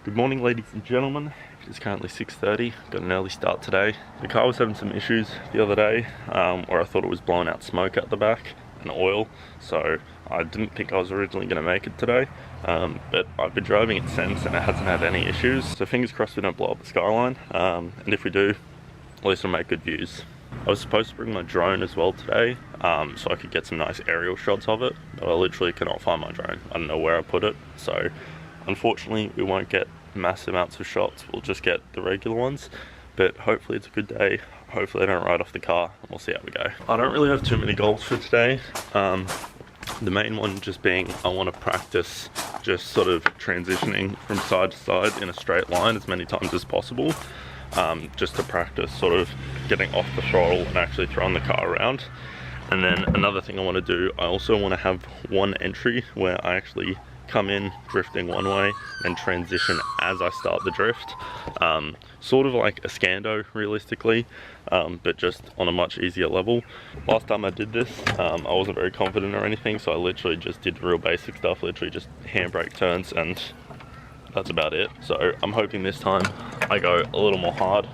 Good morning, ladies and gentlemen. It's currently 6:30. Got an early start today. The car was having some issues the other day where I thought it was blowing out smoke at the back and oil, so I didn't think I was originally going to make it today, but I've been driving it since and it hasn't had any issues, so fingers crossed we don't blow up the Skyline, and if we do, at least we'll make good views. I was supposed to bring my drone as well today, so I could get some nice aerial shots of it, but I literally cannot find my drone. I don't know where I put it, so unfortunately we won't get massive amounts of shots. We'll just get the regular ones, but hopefully it's a good day. Hopefully I don't ride off the car, and we'll see how we go. I don't really have too many goals for today. The main one just being I want to practice just sort of transitioning from side to side in a straight line as many times as possible, just to practice sort of getting off the throttle and actually throwing the car around. And then another thing I want to do, I also want to have one entry where I actually come in drifting one way and transition as I start the drift, sort of like a Scando realistically, but just on a much easier level. Last time I did this, I wasn't very confident or anything, so I literally just did real basic stuff, literally just handbrake turns, and that's about it. So I'm hoping this time I go a little more hard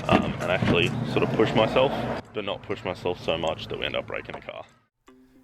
and actually sort of push myself, but not push myself so much that we end up breaking the car.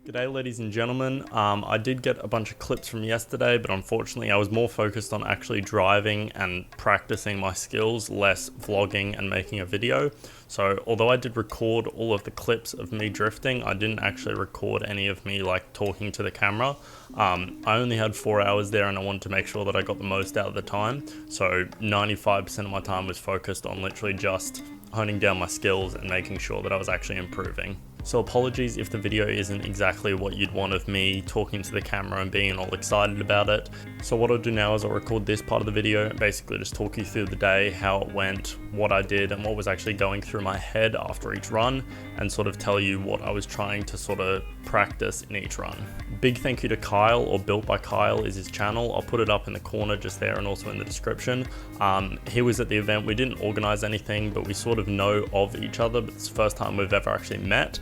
G'day ladies and gentlemen, I did get a bunch of clips from yesterday, but unfortunately I was more focused on actually driving and practicing my skills, less vlogging and making a video. So although I did record all of the clips of me drifting, I didn't actually record any of me like talking to the camera. I only had 4 hours there and I wanted to make sure that I got the most out of the time. So 95% of my time was focused on literally just honing down my skills and making sure that I was actually improving. So apologies if the video isn't exactly what you'd want of me talking to the camera and being all excited about it. So what I'll do now is I'll record this part of the video and basically just talk you through the day, how it went, what I did and what was actually going through my head after each run, and sort of tell you what I was trying to sort of practice in each run. Big thank you to Kyle, or Built by Kyle is his channel. I'll put it up in the corner just there and also in the description. He was at the event. We didn't organize anything, but we sort of know of each other, but it's the first time we've ever actually met.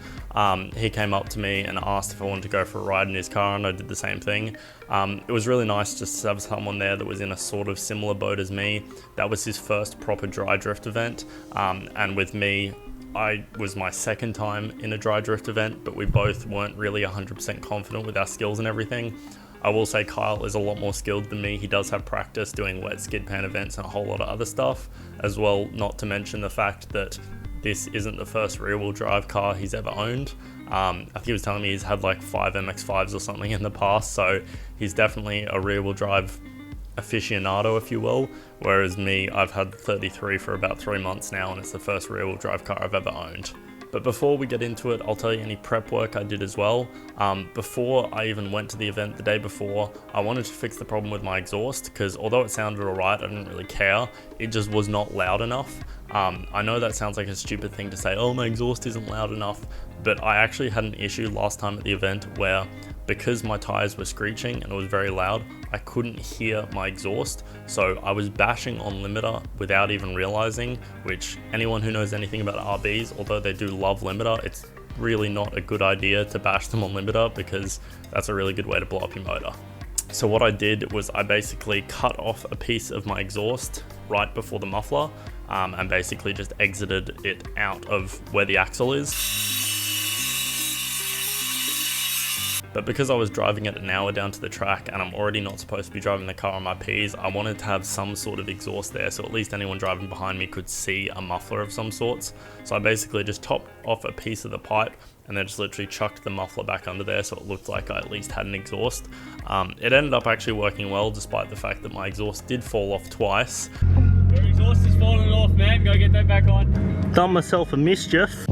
He came up to me and asked if I wanted to go for a ride in his car, and I did the same thing. It was really nice just to have someone there that was in a sort of similar boat as me. That was his first proper dry drift event, and with me, I was my second time in a dry drift event, but we both weren't really 100% confident with our skills and everything. I will say Kyle is a lot more skilled than me. He does have practice doing wet skid pan events and a whole lot of other stuff as well, not to mention the fact that this isn't the first rear-wheel drive car he's ever owned. I think he was telling me he's had like 5 MX5s or something in the past, so he's definitely a rear-wheel drive aficionado, if you will, whereas me, I've had 33 for about 3 months now, and it's the first rear-wheel drive car I've ever owned. But before we get into it, I'll tell you any prep work I did as well. Before I even went to the event the day before, I wanted to fix the problem with my exhaust, because although it sounded alright, I didn't really care. It just was not loud enough. I know that sounds like a stupid thing to say, oh, my exhaust isn't loud enough, but I actually had an issue last time at the event where, because my tires were screeching and it was very loud, I couldn't hear my exhaust, so I was bashing on limiter without even realizing, which anyone who knows anything about RBs, although they do love limiter, it's really not a good idea to bash them on limiter, because that's a really good way to blow up your motor. So what I did was I basically cut off a piece of my exhaust right before the muffler, and basically just exited it out of where the axle is. But because I was driving it an hour down to the track and I'm already not supposed to be driving the car on my Ps, I wanted to have some sort of exhaust there, so at least anyone driving behind me could see a muffler of some sorts. So I basically just topped off a piece of the pipe and then just literally chucked the muffler back under there, so it looked like I at least had an exhaust. It ended up actually working well, despite the fact that my exhaust did fall off twice. Your exhaust is falling off, man. Go get that back on. Done myself a mischief.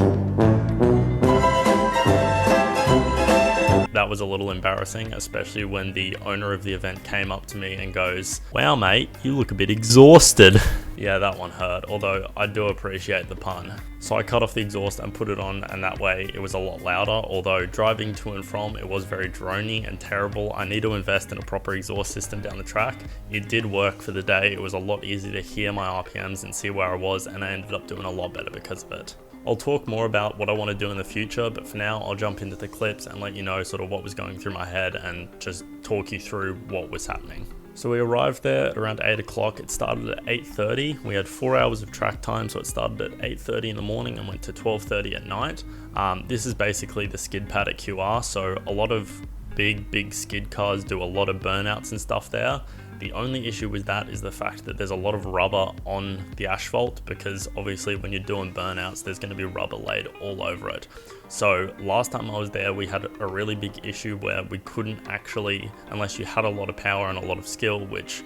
That was a little embarrassing, especially when the owner of the event came up to me and goes, "Wow mate, you look a bit exhausted." Yeah, that one hurt, although I do appreciate the pun. So I cut off the exhaust and put it on, and that way it was a lot louder, although driving to and from it was very drony and terrible. I need to invest in a proper exhaust system down the track. It did work for the day. It was a lot easier to hear my RPMs and see where I was, and I ended up doing a lot better because of it. I'll talk more about what I want to do in the future, but for now I'll jump into the clips and let you know sort of what was going through my head and just talk you through what was happening. So we arrived there at around 8 o'clock. It started at 8:30. We had 4 hours of track time, so it started at 8:30 in the morning and went to 12:30 at night. This is basically the skid pad at QR, so a lot of big skid cars do a lot of burnouts and stuff there. The only issue with that is the fact that there's a lot of rubber on the asphalt, because obviously when you're doing burnouts, there's going to be rubber laid all over it. So last time I was there, we had a really big issue where we couldn't actually, unless you had a lot of power and a lot of skill, which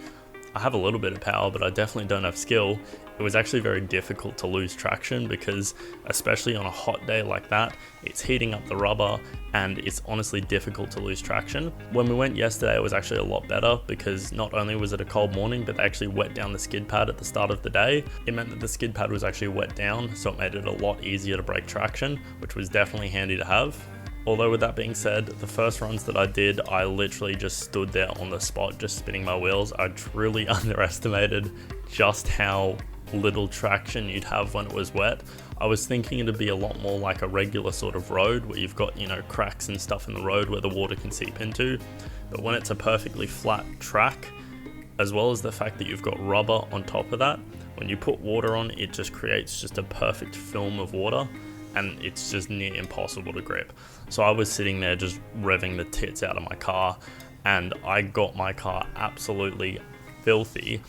I have a little bit of power, but I definitely don't have skill. It was actually very difficult to lose traction, because especially on a hot day like that, it's heating up the rubber and it's honestly difficult to lose traction. When we went yesterday, it was actually a lot better, because not only was it a cold morning, but they actually wet down the skid pad at the start of the day. It meant that the skid pad was actually wet down, so it made it a lot easier to break traction, which was definitely handy to have. Although with that being said, the first runs that I did, I literally just stood there on the spot, just spinning my wheels. I truly underestimated just how little traction you'd have when it was wet. I was thinking it'd be a lot more like a regular sort of road where you've got, you know, cracks and stuff in the road where the water can seep into. But when it's a perfectly flat track, as well as the fact that you've got rubber on top of that, when you put water on, it just creates just a perfect film of water, and it's just near impossible to grip. So I was sitting there just revving the tits out of my car, and I got my car absolutely filthy.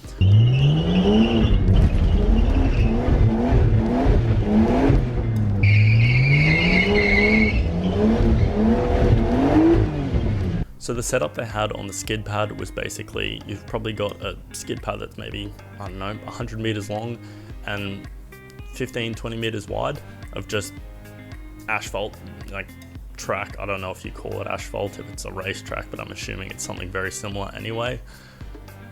So the setup they had on the skid pad was basically, you've probably got a skid pad that's maybe, I don't know, 100 meters long and 15-20 meters wide of just asphalt, like track. I don't know if you call it asphalt, if it's a racetrack, but I'm assuming it's something very similar anyway,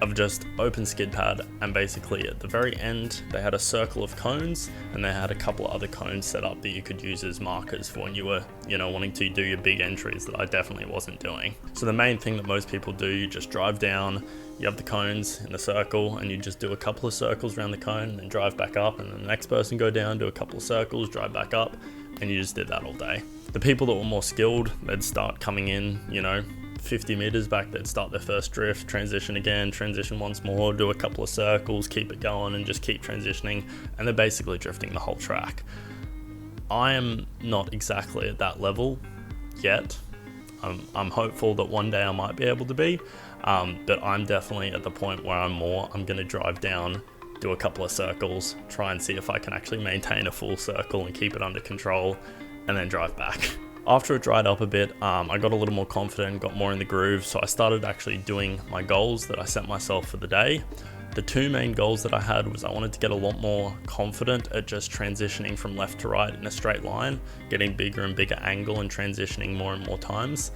of just open skid pad. And basically at the very end, they had a circle of cones, and they had a couple of other cones set up that you could use as markers for when you were, you know, wanting to do your big entries that I definitely wasn't doing. So the main thing that most people do, you just drive down, you have the cones in the circle, and you just do a couple of circles around the cone and then drive back up, and then the next person go down, do a couple of circles, drive back up, and you just did that all day. The people that were more skilled, they'd start coming in, you know, 50 meters back, they'd start their first drift, transition again, transition once more, do a couple of circles, keep it going, and just keep transitioning, and they're basically drifting the whole track. I am not exactly at that level yet. I'm hopeful that one day I might be able to be, but I'm definitely at the point where I'm going to drive down, do a couple of circles, try and see if I can actually maintain a full circle and keep it under control, and then drive back. After it dried up a bit, I got a little more confident, got more in the groove, so I started actually doing my goals that I set myself for the day. The two main goals that I had was I wanted to get a lot more confident at just transitioning from left to right in a straight line, getting bigger and bigger angle and transitioning more and more times.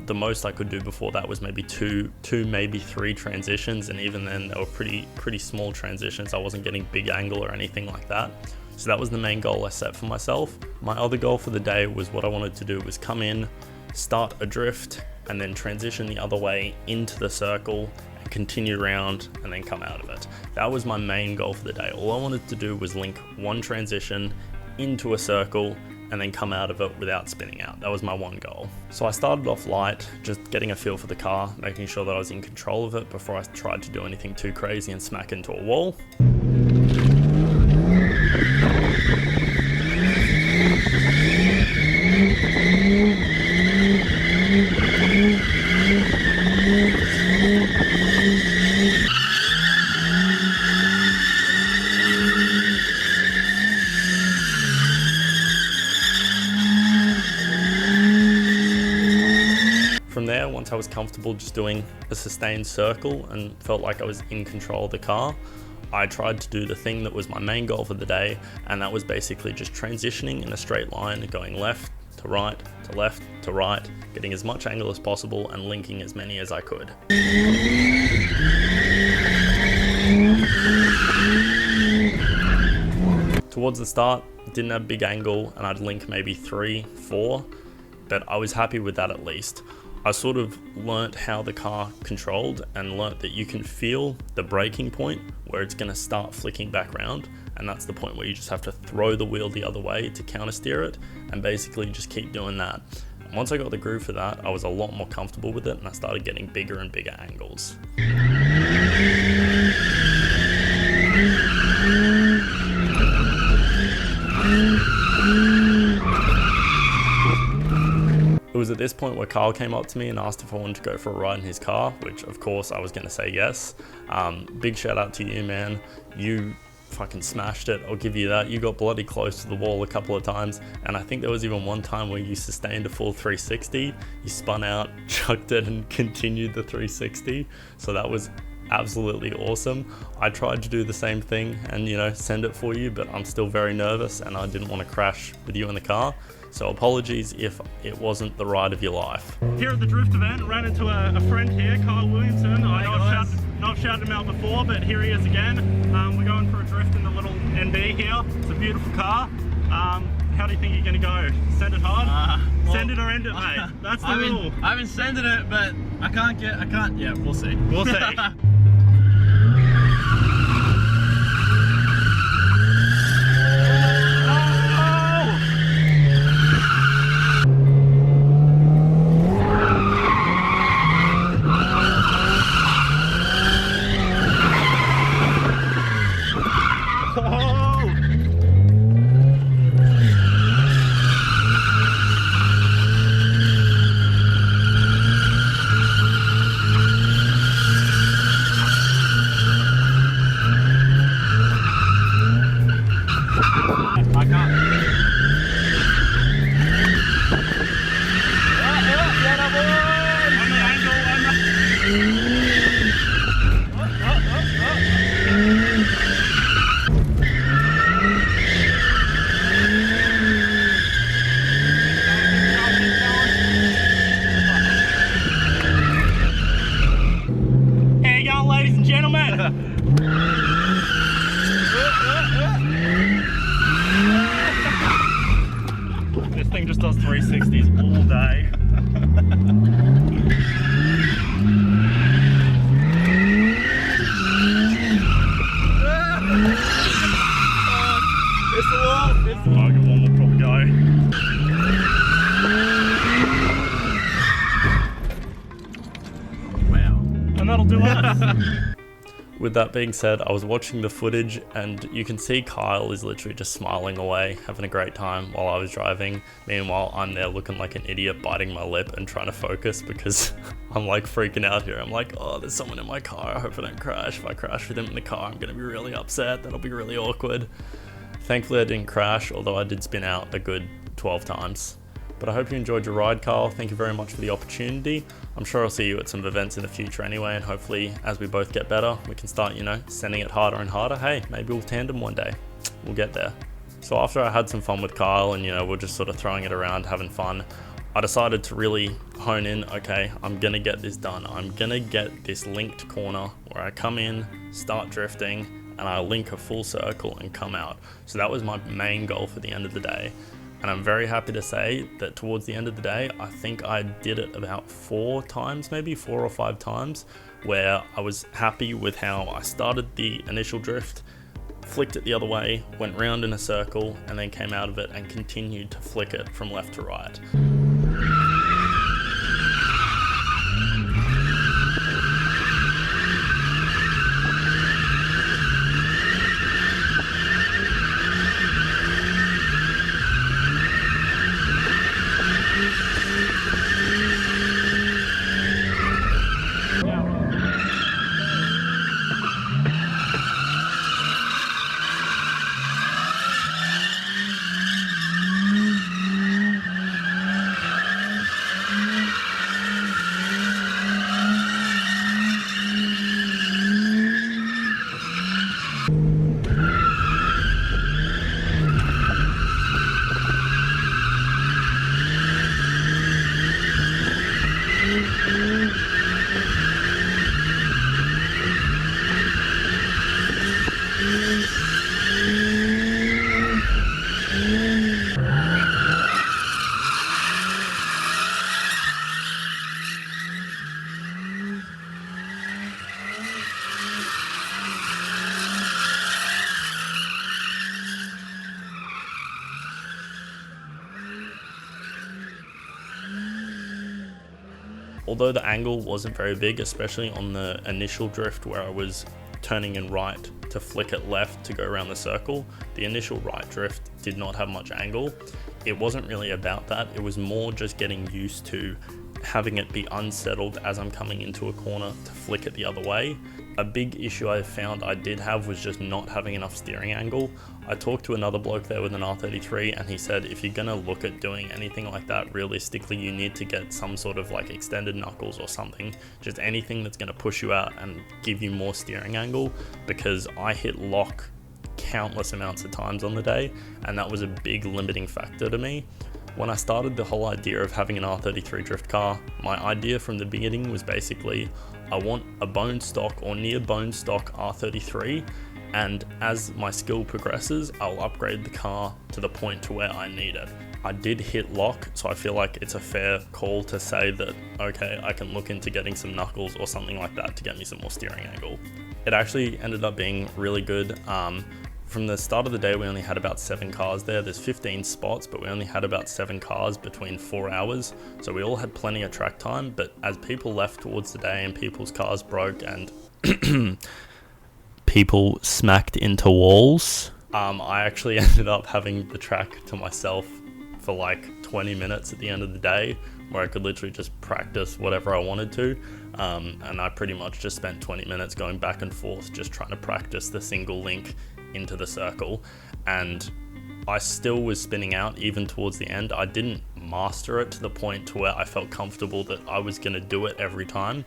The most I could do before that was maybe two, maybe three transitions, and even then they were pretty small transitions. I wasn't getting big angle or anything like that. So that was the main goal I set for myself. My other goal for the day was, what I wanted to do was come in, start a drift, and then transition the other way into the circle and continue around and then come out of it. That was my main goal for the day. All I wanted to do was link one transition into a circle and then come out of it without spinning out. That was my one goal. So I started off light, just getting a feel for the car, making sure that I was in control of it before I tried to do anything too crazy and smack into a wall. From there, once I was comfortable just doing a sustained circle and felt like I was in control of the car, I tried to do the thing that was my main goal for the day, and that was basically just transitioning in a straight line, going left to right, to left to right, getting as much angle as possible and linking as many as I could. Towards the start, didn't have big angle, and I'd link maybe 3, 4, but I was happy with that at least. I sort of learnt how the car controlled and learnt that you can feel the braking point where it's going to start flicking back around, and that's the point where you just have to throw the wheel the other way to counter steer it and basically just keep doing that. And once I got the groove for that, I was a lot more comfortable with it, and I started getting bigger and bigger angles. It was at this point where Kyle came up to me and asked if I wanted to go for a ride in his car, which of course I was going to say yes. Big shout out to you, man. You fucking smashed it, I'll give you that. You got bloody close to the wall a couple of times, and I think there was even one time where you sustained a full 360. You spun out, chucked it, and continued the 360. So that was absolutely awesome. I tried to do the same thing and, you know, send it for you, but I'm still very nervous and I didn't want to crash with you in the car. So apologies if it wasn't the ride of your life. Here at the drift event, ran into a friend here, Kyle Williamson. I know I've not shouted him out before, but here he is again. We're going for a drift in the little NB here. It's a beautiful car. How do you think you're going to go? Send it hard? Well, send it or end it, mate. That's the rule. I haven't sended it, but I can't, yeah, we'll see. We'll see. This thing just does 360s all day. It's the wall. It's the market one will probably go. Wow. And that'll do us. With that being said, I was watching the footage and you can see Kyle is literally just smiling away, having a great time while I was driving. Meanwhile, I'm there looking like an idiot, biting my lip and trying to focus because I'm like freaking out here. I'm like, oh, there's someone in my car. I hope I don't crash. If I crash with him in the car, I'm gonna be really upset. That'll be really awkward. Thankfully, I didn't crash, although I did spin out a good 12 times. But I hope you enjoyed your ride, Kyle. Thank you very much for the opportunity. I'm sure I'll see you at some events in the future anyway, and hopefully as we both get better, we can start, you know, sending it harder and harder. Hey, maybe we'll tandem one day. We'll get there. So after I had some fun with Kyle and, you know, we're just sort of throwing it around, having fun, I decided to really hone in, okay, I'm gonna get this done. I'm gonna get this linked corner where I come in, start drifting, and I link a full circle and come out. So that was my main goal for the end of the day. And I'm very happy to say that towards the end of the day, I think I did it about 4 times, maybe 4 or 5 times, where I was happy with how I started the initial drift, flicked it the other way, went round in a circle, and then came out of it and continued to flick it from left to right. although the angle wasn't very big, especially on the initial drift where I was turning in right to flick it left to go around the circle, the initial right drift did not have much angle. It wasn't really about that, it was more just getting used to having it be unsettled as I'm coming into a corner to flick it the other way. A big issue I found I did have was just not having enough steering angle. I talked to another bloke there with an R33 and he said if you're gonna look at doing anything like that, realistically you need to get some sort of like extended knuckles or something, just anything that's gonna push you out and give you more steering angle, because I hit lock countless amounts of times on the day and that was a big limiting factor to me. When I started the whole idea of having an R33 drift car, my idea from the beginning was basically I want a bone stock or near bone stock R33, and as my skill progresses, I'll upgrade the car to the point to where I need it. I did hit lock, so I feel like it's a fair call to say that, okay, I can look into getting some knuckles or something like that to get me some more steering angle. It actually ended up being really good. From the start of the day, we only had about 7 cars there. There's 15 spots, but we only had about 7 cars between 4 hours. So we all had plenty of track time, but as people left towards the day and people's cars broke and people smacked into walls, I actually ended up having the track to myself for like 20 minutes at the end of the day, where I could literally just practice whatever I wanted to. And I pretty much just spent 20 minutes going back and forth, just trying to practice the single link into the circle, and I still was spinning out even towards the end. I didn't master it to the point to where I felt comfortable that I was going to do it every time,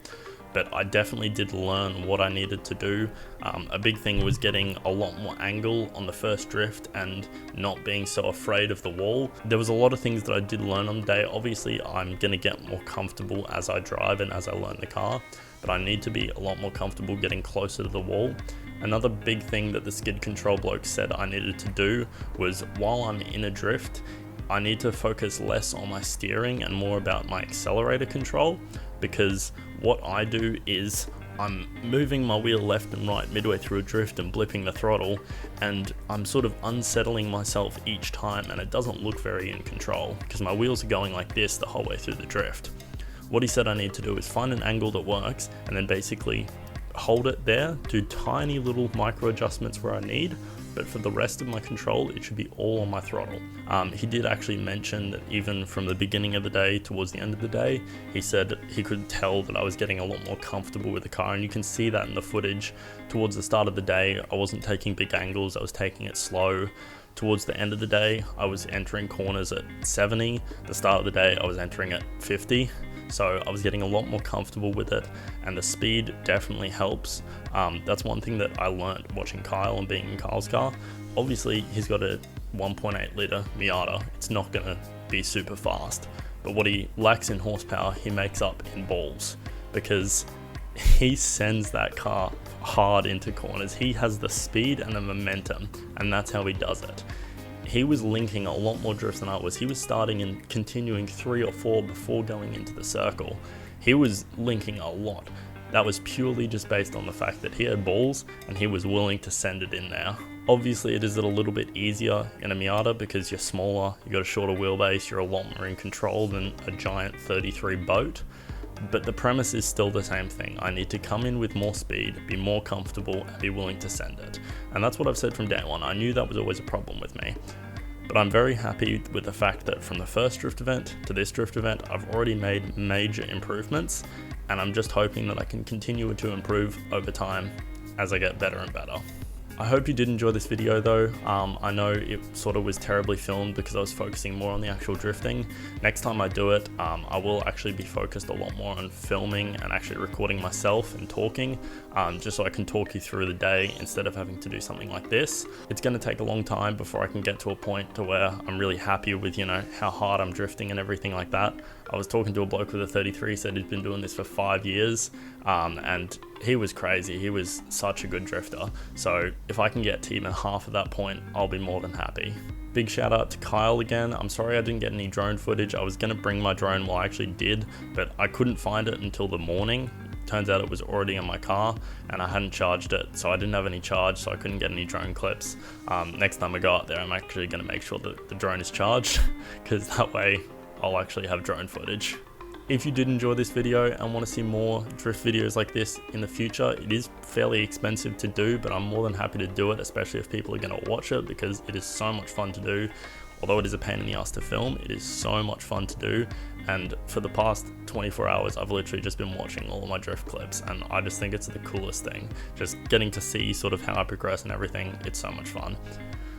but I definitely did learn what I needed to do. A big thing was getting a lot more angle on the first drift and not being so afraid of the wall. There was a lot of things that I did learn on the day. Obviously I'm going to get more comfortable as I drive and as I learn the car, but I need to be a lot more comfortable getting closer to the wall. Another big thing that the skid control bloke said I needed to do was, while I'm in a drift, I need to focus less on my steering and more about my accelerator control, because what I do is I'm moving my wheel left and right midway through a drift and blipping the throttle, and I'm sort of unsettling myself each time, and it doesn't look very in control because my wheels are going like this the whole way through the drift. What he said I need to do is find an angle that works and then basically hold it there, do tiny little micro adjustments where I need, but for the rest of my control it should be all on my throttle. He did actually mention that even from the beginning of the day towards the end of the day, he said he could tell that I was getting a lot more comfortable with the car, and you can see that in the footage. Towards the start of the day I wasn't taking big angles, I was taking it slow. Towards the end of the day I was entering corners at 70, the start of the day I was entering at 50. So I was getting a lot more comfortable with it, and the speed definitely helps. That's one thing that I learned watching Kyle and being in Kyle's car. Obviously he's got a 1.8 litre Miata, it's not going to be super fast, but what he lacks in horsepower he makes up in balls, because he sends that car hard into corners. He has the speed and the momentum, and that's how he does it. He was linking a lot more drifts than I was. He was starting and continuing 3 or 4 before going into the circle. He was linking a lot. That was purely just based on the fact that he had balls and he was willing to send it in there. Obviously it is a little bit easier in a Miata because you're smaller, you got a shorter wheelbase, you're a lot more in control than a giant 33 boat. But the premise is still the same thing. I need to come in with more speed, be more comfortable, and be willing to send it. And that's what I've said from day one. I knew that was always a problem with me. But I'm very happy with the fact that from the first drift event to this drift event, I've already made major improvements, and I'm just hoping that I can continue to improve over time as I get better and better. I hope you did enjoy this video though. I know it sort of was terribly filmed because I was focusing more on the actual drifting. Next time I do it, I will actually be focused a lot more on filming and actually recording myself and talking, just so I can talk you through the day instead of having to do something like this. It's going to take a long time before I can get to a point to where I'm really happy with, you know, how hard I'm drifting and everything like that. I was talking to a bloke with a 33, said he'd been doing this for 5 years, and he was crazy. He was such a good drifter. So if I can get to even half of that point, I'll be more than happy. Big shout out to Kyle again. I'm sorry I didn't get any drone footage. I was gonna bring my drone, well I actually did, but I couldn't find it until the morning. Turns out it was already in my car and I hadn't charged it, so I didn't have any charge, so I couldn't get any drone clips. Next time I go out there, I'm actually gonna make sure that the drone is charged, because that way I'll actually have drone footage. If you did enjoy this video and want to see more drift videos like this in the future, it is fairly expensive to do, but I'm more than happy to do it, especially if people are going to watch it, because it is so much fun to do. Although it is a pain in the ass to film, it is so much fun to do. And for the past 24 hours, I've literally just been watching all of my drift clips, and I just think it's the coolest thing. Just getting to see sort of how I progress and everything, it's so much fun.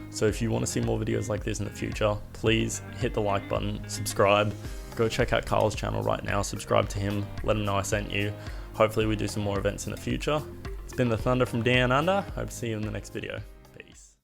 So if you want to see more videos like this in the future, please hit the like button, subscribe, go check out Carl's channel right now, subscribe to him, let him know I sent you. Hopefully we do some more events in the future. It's been the Thunder from Down Under. Hope to see you in the next video. Peace.